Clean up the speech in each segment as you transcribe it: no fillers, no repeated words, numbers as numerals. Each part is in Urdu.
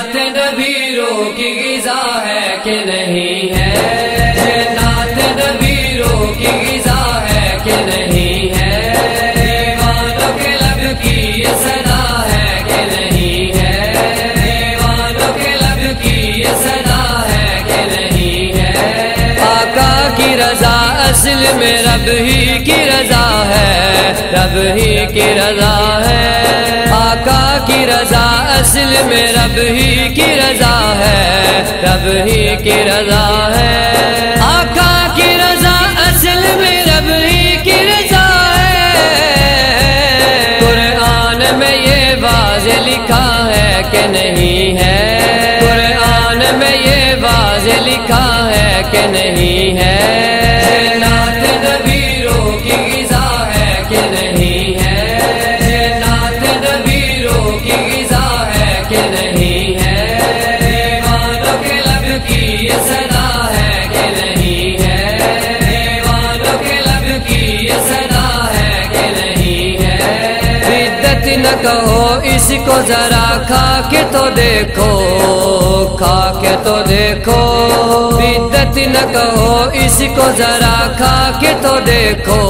نعت نبیوں کی غذا ہے کہ نہیں ہے، یہ نعت نبیوں کی غذا ہے کہ نہیں ہے، دیوانوں کے لب کی یہ صدا ہے کہ نہیں ہے، دیوانوں کے لب کی یہ صدا ہے کہ نہیں ہے۔ آقا کی رضا اصل میں رب ہی کی رضا ہے، رب ہی کی رضا ہے، آقا کی رضا اصل میں رب ہی کی رضا ہے، رب ہی کی رضا ہے، آقا کی رضا اصل میں رب ہی کی رضا ہے۔ قرآن میں یہ واضح لکھا ہے کہ نہیں ہے، قرآن میں یہ واضح لکھا ہے کہ نہیں ہے، نعت نبیوں کی غذا ہے کہ نہیں ہے، نعت نبیوں کی غذا ہے کہ نہیں ہے، دیوانوں کے لب کی یہ صدا ہے کہ نہیں ہے، دیوانوں کے لب کی یہ صدا ہے کہ نہیں ہے۔ بدعت نہ کہو اس کو ذرا کھا کے تو دیکھو، کھا کے تو دیکھو، بدعت نہ کہو اس کو ذرا کھا کے تو دیکھو،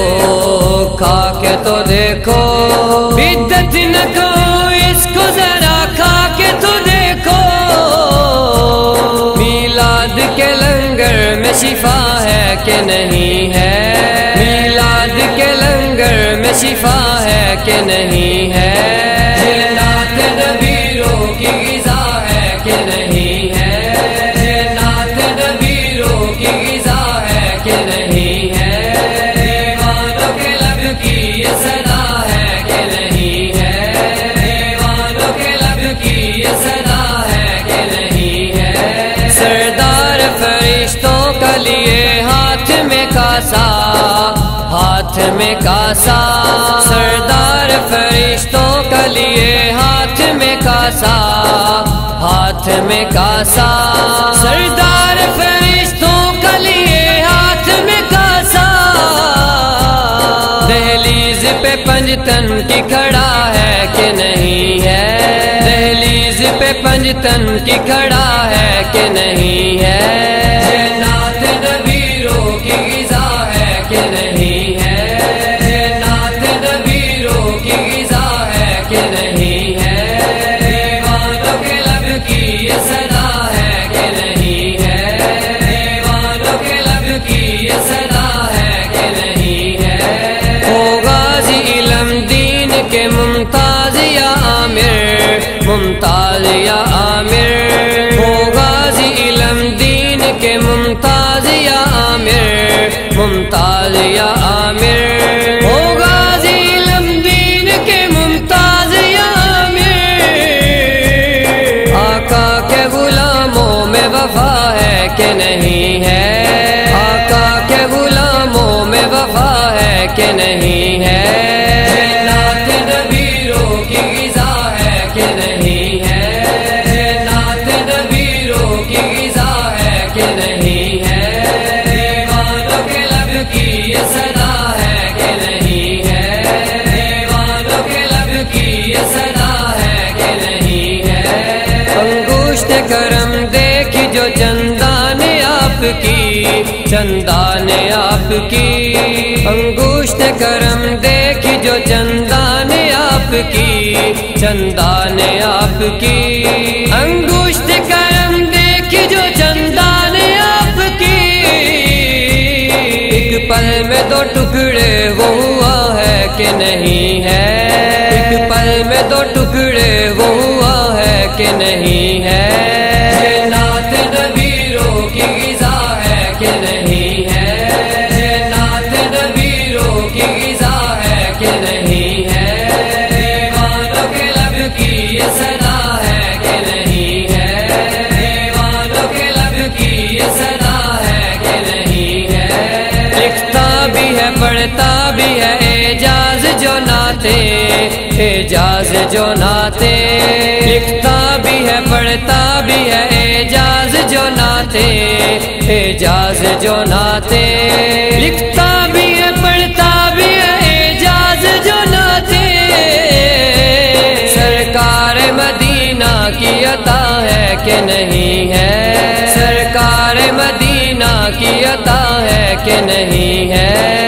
کھا کے تو دیکھو، بدعت نہ کہو اس کو ذرا کھا کے تو دیکھو، میلاد کے لنگر میں شفا ہے کہ نہیں ہے، میلاد کے لنگر میں شفا ہے کہ نہیں ہے، یہ نعت نبیوں کی غذا ہے کہ نہیں ہے، یہ نعت نبیوں کی غذا ہے کہ نہیں ہے، دیوانوں کے لب کی یہ صدا ہے کہ نہیں ہے، دیوانوں کے لب کی یہ صدا ہے کہ نہیں ہے۔ سردار فرشتوں کا لیے ہاتھ میں کاسا، ہاتھ میں کاسا، سردار فرشتوں کا لیے ہاتھ میں کاسا، ہاتھ میں کاسا، سردار فرشتوں کا لیے ہاتھ میں کاسا، دہلیز پہ پنجتن کی کھڑا ہے کہ نہیں ہے، دہلیز پہ پنجتن کی کھڑا ہے کہ نہیں ہے، یہ نعت نبیوں کی غذا ہے کہ نہیں ہے، یہ نعت نبیوں کی غذا ہے کہ نہیں ہے، دیوانوں کے لب کی یہ صدا ہے کہ نہیں ہے، دیوانوں کے لب کی یہ صدا ہے کہ نہیں ہے۔ ہو غازی علم دین کے ممتاز یا عامر، ممتاز یا عامر، ہو غازی علم دین کے ممتاز یا عامر، ممتاز یا عامر، ہو غازی علم دین کے ممتاز یا عامر، آقا کے غلاموں میں وفا ہے کہ نہیں ہے، آقا کے غلاموں میں وفا ہے کہ نہیں ہے، نعت نبیوں کی غذا ہے کہ نہیں ہے، نعت نبیوں کی غذا ہے کہ نہیں ہے، دیوانوں کے لب کی یہ صدا ہے کہ نہیں ہے، دیوانوں کے لب کی یہ صدا ہے کہ نہیں ہے۔ انگشت کرم دیکھی جو چندان آپ کی، چندان آپ کی، انگشت کرم دیکھی جو چندان آپ کی، چندان آپ کی، انگشت کرم دیکھی جو چندان آپ کی، ایک پل میں دو ٹکڑے وہ ہوا ہے کہ نہیں ہے، ایک پل میں دو ٹکڑے وہ ہوا ہے کہ نہیں ہے، یہ نعت نبیوں کی غذا ہے کہ نہیں ہے، یہ نعت نبیوں کی غذا ہے کہ نہیں ہے، دیوانوں کے لب کی یہ صدا ہے کہ نہیں ہے، دیوانوں کے لب کی یہ صدا ہے کہ نہیں ہے۔ لکھتا بھی ہے پڑھتا بھی ہے اعجاز جو ناتے، اعجاز جو ناتے، لکھتا بھی ہے پڑھتا بھی ہے اعجاز جو ناتے، اعجاز جو ناتے، لکھتا بھی ہے پڑھتا بھی ہے اعجاز جو ناتے، سرکار مدینہ کی عطا ہے کہ نہیں ہے، سرکار مدینہ کی عطا ہے کہ نہیں ہے۔